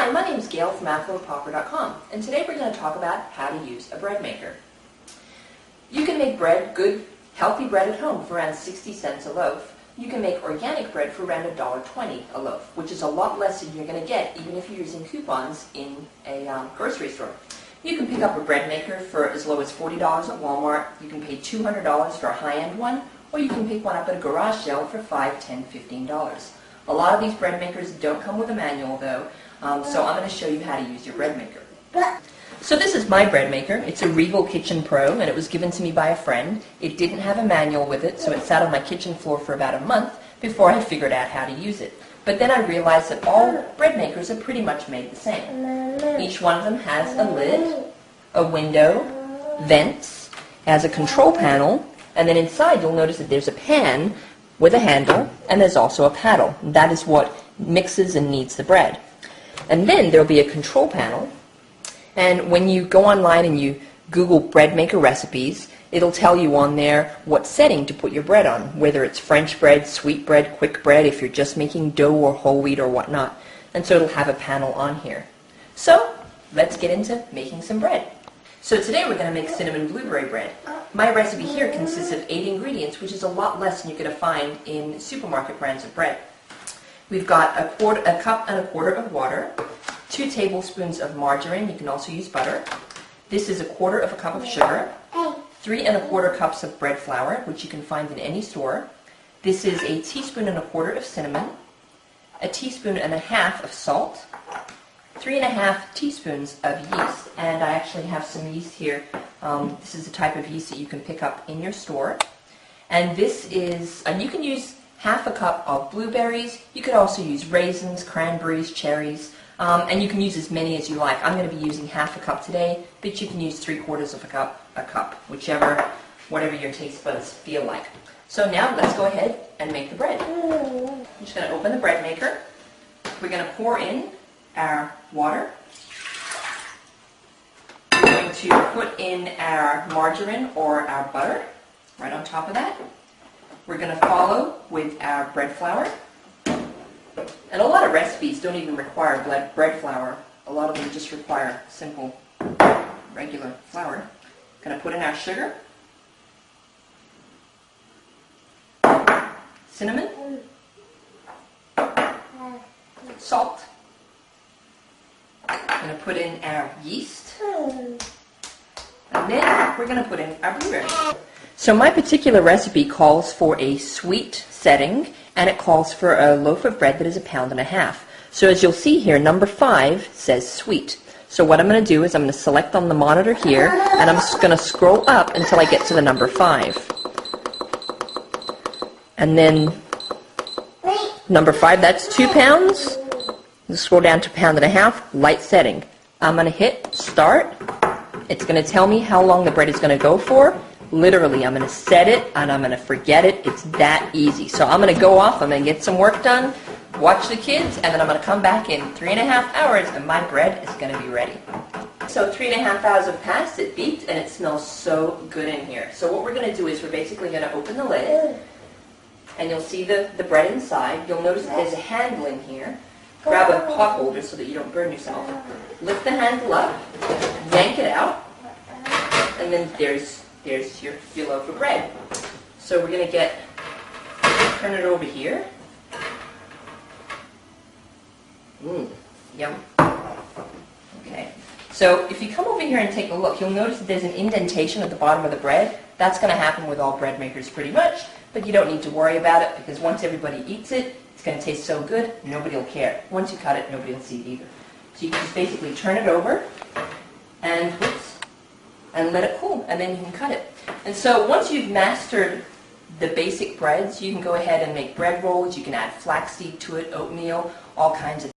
Hi, my name is Gail from AfloPauper.com, and today we're going to talk about how to use a bread maker. You can make bread, good, healthy bread at home for around 60 cents a loaf. You can make organic bread for around $1.20 a loaf, which is a lot less than you're going to get even if you're using coupons in a grocery store. You can pick up a bread maker for as low as $40 at Walmart. You can pay $200 for a high-end one, or you can pick one up at a garage sale for $5, $10, $15. A lot of these bread makers don't come with a manual though, so I'm going to show you how to use your bread maker. So this is my bread maker. It's a Regal Kitchen Pro, and it was given to me by a friend. It didn't have a manual with it, so it sat on my kitchen floor for about a month before I figured out how to use it. But then I realized that all bread makers are pretty much made the same. Each one of them has a lid, a window, vents, has a control panel, and then inside you'll notice that there's a pan with a handle, and there's also a paddle. That is what mixes and kneads the bread. And then there'll be a control panel, and when you go online and you Google bread maker recipes, it'll tell you on there what setting to put your bread on, whether it's French bread, sweet bread, quick bread, if you're just making dough or whole wheat or whatnot. And so it'll have a panel on here. So let's get into making some bread. So today we're going to make cinnamon blueberry bread. My recipe here consists of 8 ingredients, which is a lot less than you're going to find in supermarket brands of bread. We've got a cup and a quarter of water, 2 tablespoons of margarine, you can also use butter. This is a quarter of a cup of sugar, 3 1/4 cups of bread flour, which you can find in any store. This is a teaspoon and a quarter of cinnamon, a teaspoon and a half of salt, 3 1/2 teaspoons of yeast, and I actually have some yeast here. This is the type of yeast that you can pick up in your store. And this is, you can use 1/2 cup of blueberries. You could also use raisins, cranberries, cherries, and you can use as many as you like. I'm going to be using 1/2 cup today, but you can use 3/4 of a cup, whatever your taste buds feel like. So now let's go ahead and make the bread. I'm just going to open the bread maker. We're going to pour in our water. We're going to put in our margarine or our butter right on top of that. We're going to follow with our bread flour. And a lot of recipes don't even require bread flour. A lot of them just require simple, regular flour. Going to put in our sugar, cinnamon, salt. We're going to put in our yeast, and then we're going to put in our blueberries. So my particular recipe calls for a sweet setting, and it calls for a loaf of bread that is 1.5 pounds. So as you'll see here, number 5 says sweet. So what I'm going to do is I'm going to select on the monitor here, and I'm just going to scroll up until I get to the number 5. And then number 5, that's 2 pounds. Scroll down to 1.5 pounds, light setting. I'm going to hit start. It's going to tell me how long the bread is going to go for. Literally, I'm going to set it and I'm going to forget it. It's that easy. So I'm going to go off, I'm going to get some work done, watch the kids, and then I'm going to come back in 3.5 hours and my bread is going to be ready. So 3.5 hours have passed, it beeped, and it smells so good in here. So what we're going to do is we're basically going to open the lid, and you'll see the bread inside. You'll notice that there's a handle in here. Grab a pot holder so that you don't burn yourself. Lift the handle up, yank it out, and then there's your loaf of bread. So we're going to turn it over here. Yum. Okay. So if you come over here and take a look, you'll notice that there's an indentation at the bottom of the bread. That's going to happen with all bread makers pretty much, but you don't need to worry about it because once everybody eats it, it's going to taste so good, nobody will care. Once you cut it, nobody will see it either. So you can just basically turn it over and let it cool, and then you can cut it. And so once you've mastered the basic breads, you can go ahead and make bread rolls. You can add flaxseed to it, oatmeal, all kinds of